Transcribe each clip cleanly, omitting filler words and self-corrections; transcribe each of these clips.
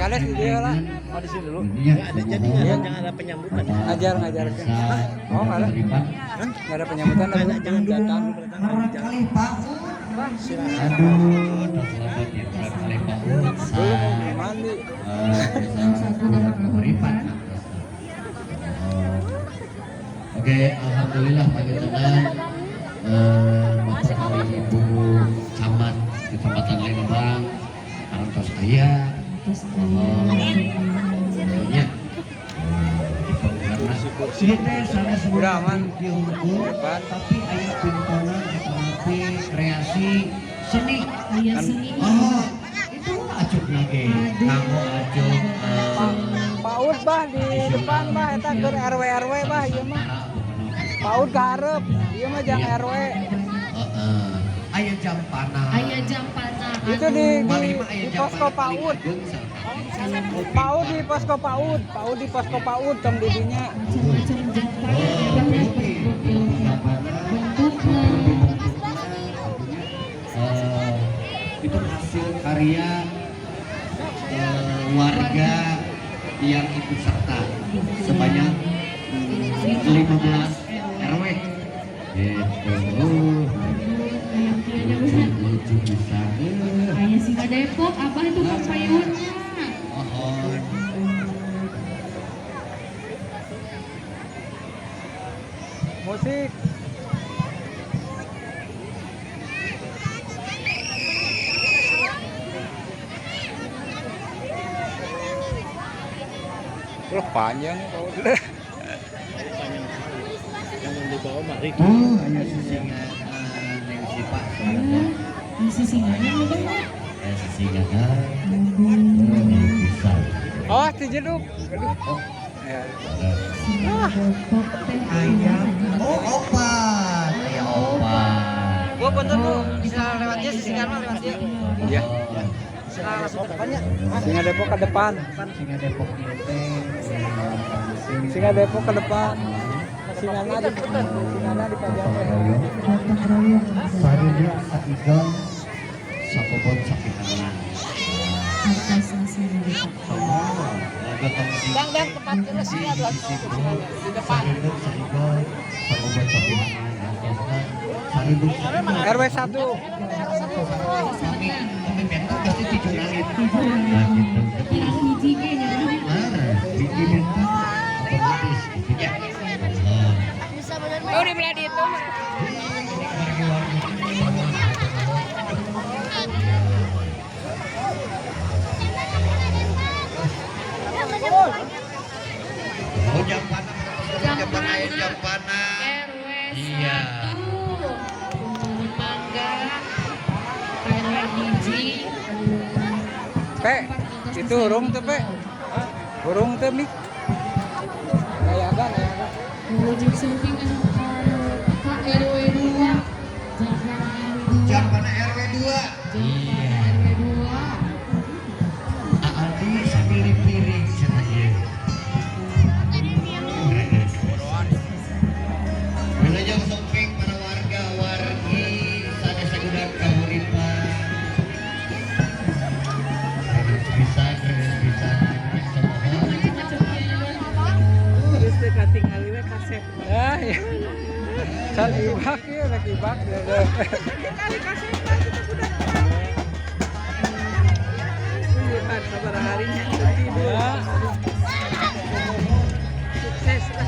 Kades di dia lah. Oh di sini dulu. Enggak ada jadinya, jangan ada penyambutan. Ngajar. Oh enggak ada. Enggak ada penyambutan. Jangan datang. Kali Pak. Silakan. Aduh, selamat ya kali Pak. Belum mandi. Oke, alhamdulillah pagi tenang. Bapak kali Ibu Camat Kecamatan Lembang, Karangtos Ayah. Udah aman. Tapi ayah pintonan tapi kreasi seni. Oh, itu acup lagi. Kamu acup. PAUD bah di depan bah, eta ke RW bah, iya mah. PAUD ke hareup, iya mah jang RW. Ayah jam panah. Itu di posko PAUD. PAUD di posko PAUD tong didinya. Itu hasil karya warga yang ikut serta sebanyak 15 RW. Lucu bisa. Kayak Singa Depok, apa itu payunnya? Mohon. Musik. Loh panjang ya PAUD. Jangan dibawa mari. Hanya sisinga yang sifat. Masih Singanya ada ya? Sisinga bisa. Oh, dijeduk. Ya. Ayam. Oh, opat. Ya opat. Gua punten Bu, bisa lewat dia Singa mah lewat dia. Iya. Singa Depok ke depan. Singa Depok Singa Depok ke depan. Singana di depan. Singana di Pajaman. Sarulia saigon sapobot sakitangan. Atas nasi di Bang tempat jelas sini ada di depan. Saigon sapobot sakitangan. RW 1. Kami mental pasti dijualin. Yang hiji kayaknya. Biji mental otomatis gitu ya. Oh, di belah itu. Oh, jam panah. RW Iya. 1 Mangga RW hiji. Pe, itu hurung tuh, Pe. Hurung tuh, Mik. Kayagan. Wujud samping Pak RW 2. Jam panah RW 2. Iya. RW 2. Aldi sambil piring cenah. Wilujeng samping para wargi sanesagudang kahuripan. Bisa. Terus teh katingal we kaset. Ah, ya. Can ibak ya, rek ibak. Kali kaset lagi kita udah. Iya, kan sabar harinya ya. Sukses lah.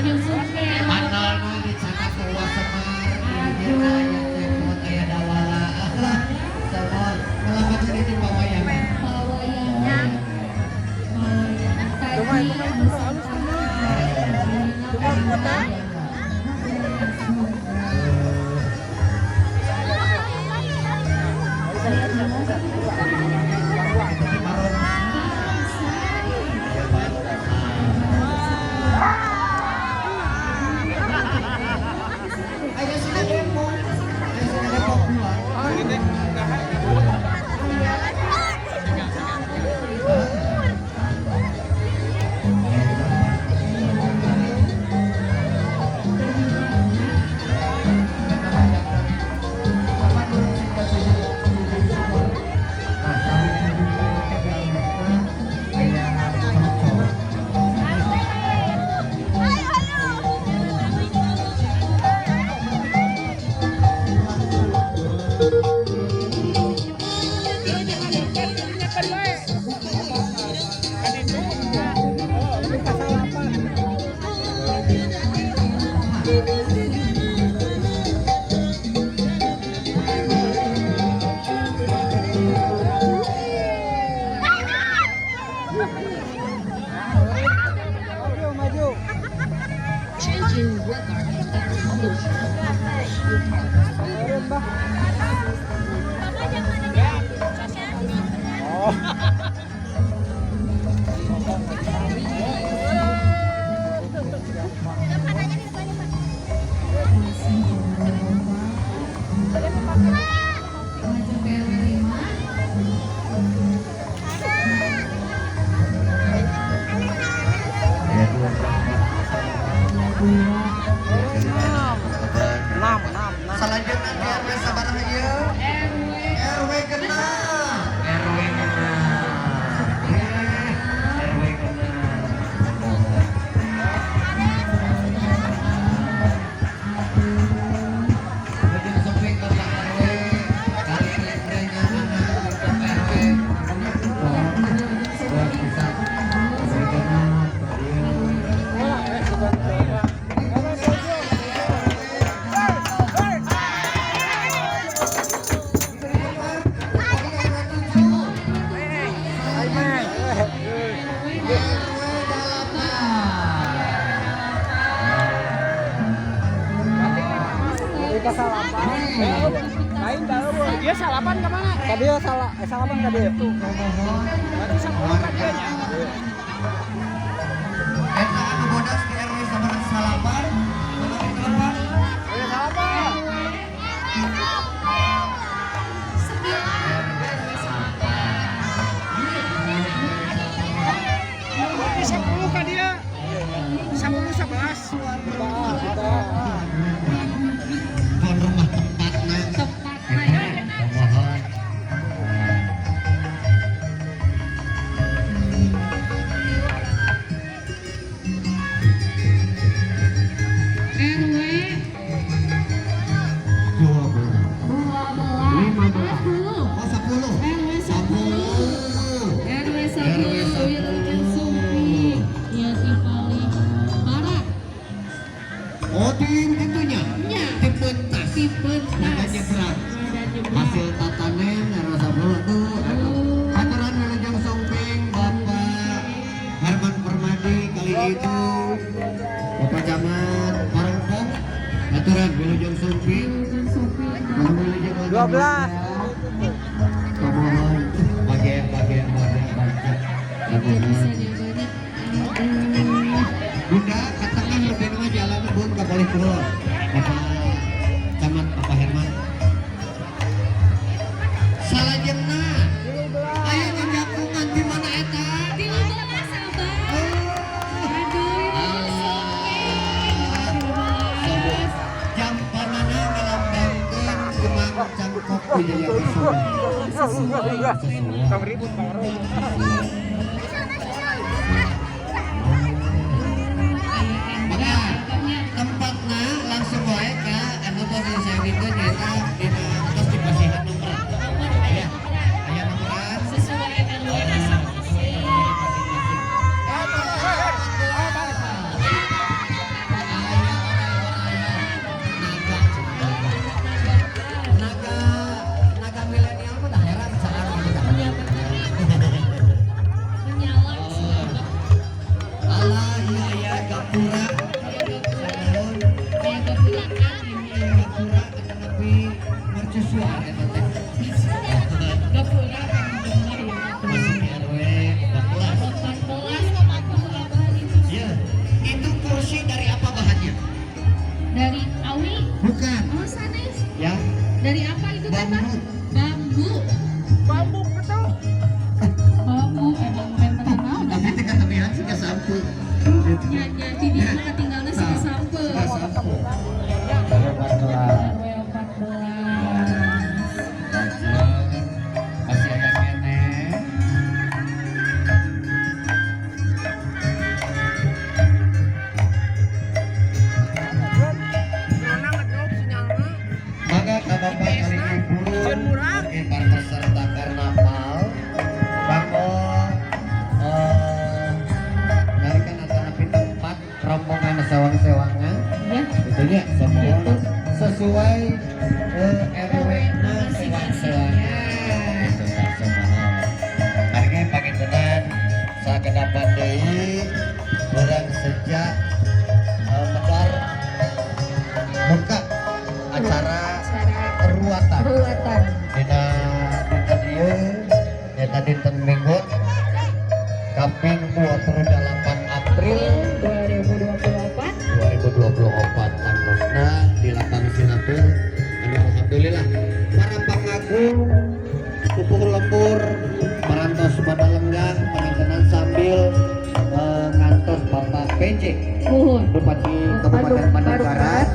Wilujeng Sumping. Andal nu di sana Puwa Semar. Ieu aya tepot aya dawala. Semar. Selamat hari di pawayangan. Pawayangan. Tadi Aya sudah Depok. Aya sudah Depok dua. Maju, maju. Turun, Bah. Oh. Enam. Selanjutnya di RW sabaraha ieu? RW genep. RW genep. RW genep. Wilujeng Sumping Bapak RW. Kali librenya anak untuk RW genep. Buat bisa. RW genep. Ke salapan. Lain tahu, Bu. Dia salapan ke mana? Ka dieu salapan ka dieu. Berarti salapan dia nya. Eta anu bodas di RW sabaraha salapan. Menawi telepon. Ayo salapan. Berarti 10 ka dia. 10 11. Tuan rumah tempatna. Mohon. RW 12. Oh 10. RW 10. RW 10 Wilujeng Sumping. Ya di paling parah. Oh tim itunya. Nya. Tim pentas. Tipe Nada tas. nyebrang. Nada nyebrang. Hasil tatanen RW 10 tuh. Aturan Wilujeng Sumping Bapak Herman Permadi kali itu Bapak Camat Parengpong. Aturan Wilujeng Sumping. Wilujeng Sumping. Wilujeng 12. Mohon bagian baca. Itu bisa jawabannya. Bunda, katakan lebih nama jalan bun ke boleh turun. Bapak Camat Bapak Herman. Salajengna. Ayo ngejakungan di mana eta? Di mana sabar? Aduh, Sobat, jam panana ngelambangkeun gemang cangkok Wijaya Kusuma. Tong ribut bang. Maka tempatna langsung wae ka anu posisi sewikeun nyaeta dina atas di pasihan nomor. Aya nomoran. sesuai RW masing-masing. ya semua sesuai RW na sewa-sewanya itu tak semua harga pakai tenan sakedapat deui orang sejak medar buka acara ruatan dina dinten ieu eta dinten Minggu Kaping 28 April 2024 tanggalna di Lapang Sinatur. Alhamdulillah para pangagung pupuh lembur marantos pada lenggah panentenan sambil ngantos Bapak PJ Mohon. Bupati Kabupaten Bandung Barat